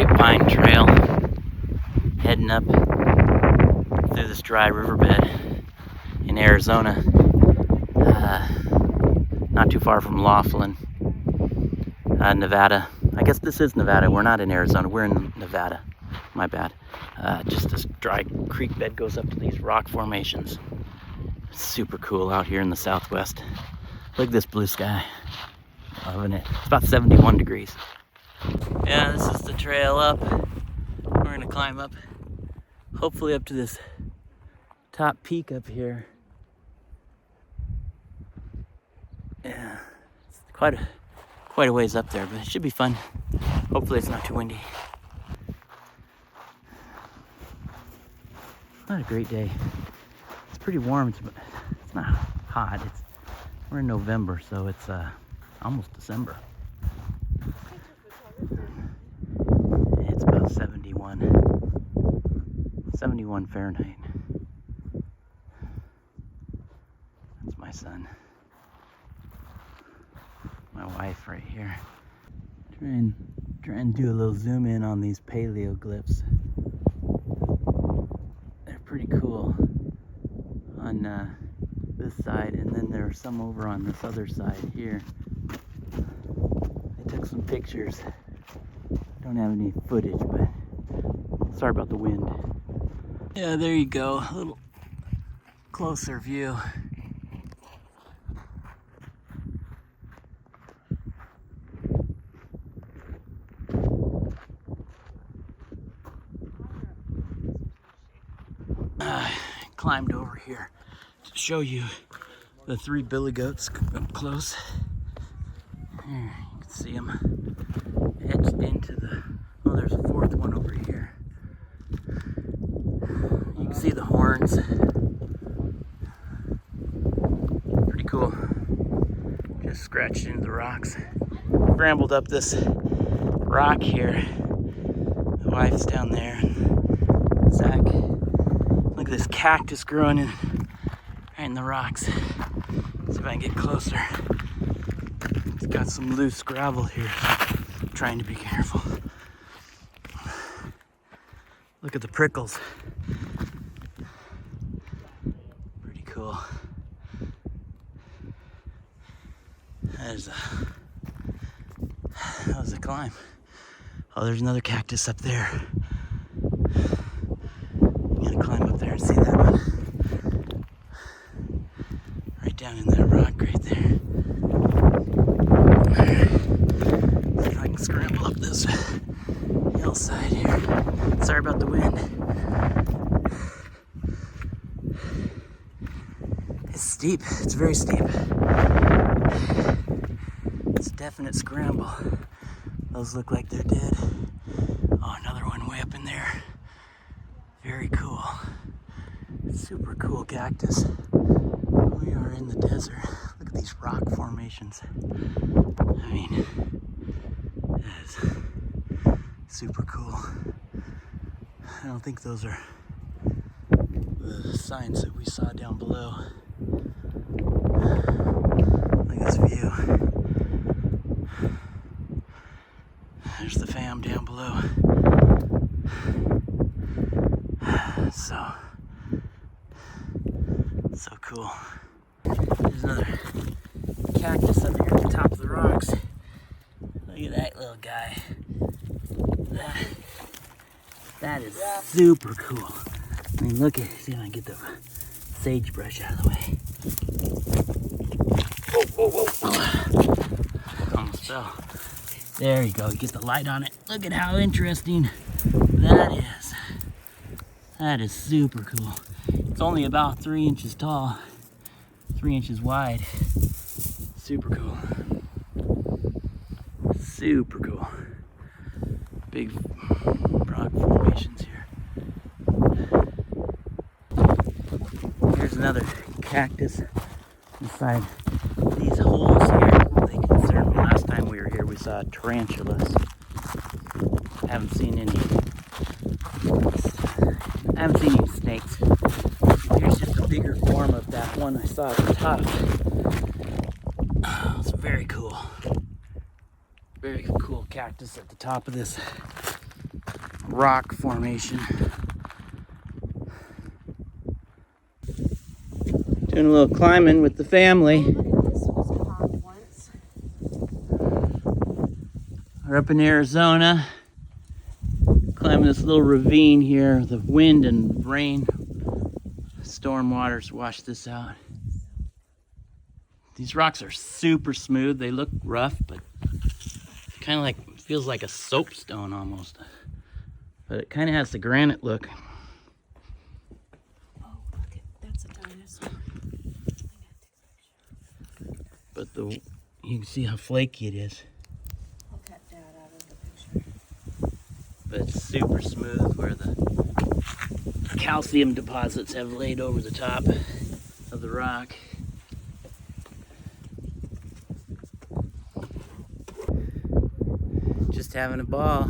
Grapevine Trail, heading up through this dry riverbed in Arizona, not too far from Laughlin, Nevada. I guess this is Nevada. We're not in Arizona, we're in Nevada. My bad. Just this dry creek bed goes up to these rock formations. It's super cool out here in the southwest. Look at this blue sky. Loving it. It's about 71 degrees. Yeah, this is the trail up. We're gonna climb up, hopefully up to this top peak up here. Yeah, it's quite a ways up there, but it should be fun. Hopefully it's not too windy. Not a great day. It's pretty warm. It's not hot. We're in November, so it's almost December. It's about 71 Fahrenheit. That's my son. My wife right here. Try and do a little zoom in on these paleoglyphs. They're pretty cool on this side, and then there are some over on this other side here. I took some pictures. I don't have any footage, but sorry about the wind. Yeah, there you go. A little closer view. Climbed over here to show you the 3 billy goats up close. Here, you can see them etched into the, oh, there's a 4th one over here. You can see the horns. Pretty cool. Just scratched into the rocks. Scrambled up this rock here. The wife's down there. Zach. Look at this cactus growing right in the rocks. See if I can get closer. It's got some loose gravel here, so I'm trying to be careful. Look at the prickles. Pretty cool. That was a climb. Oh, there's another cactus up there. I'm gonna climb up there and see that one. Right down in that rock right there. See if I can scramble up this hillside here. Sorry about the wind. It's steep, it's very steep. It's a definite scramble. Those look like they're dead. Oh, another one way up in there. Very cool. Super cool cactus. We are in the desert. Look at these rock formations. I mean, that is super cool. I don't think those are the signs that we saw down below. Look at this view. There's the fam down below. So cool. There's another cactus up here at the top of the rocks. Look at that little guy. That is super cool. I mean, look at, see if I can get the sagebrush out of the way. Whoa. Almost fell. There you go, get the light on it. Look at how interesting that is. That is super cool. It's only about 3 inches tall, 3 inches wide. Super cool. Super cool. Big rock formations here. Here's another cactus inside these holes here. They concerned me last time we were here. We saw tarantulas. Haven't seen any snakes. Here's just a bigger form of that one I saw at the top. Oh, it's very very cool cactus at the top of this rock formation. Doing a little climbing with the family. This was hot once. We're up in Arizona, climbing this little ravine here. The wind and rain, storm waters washed this out. These rocks are super smooth. They look rough, but kind of like, feels like a soapstone almost. But it kind of has the granite look. Oh, look at, that's a dinosaur. But you can see how flaky it is. I'll cut Dad out of the picture. But it's super smooth where the calcium deposits have laid over the top of the rock. Just having a ball.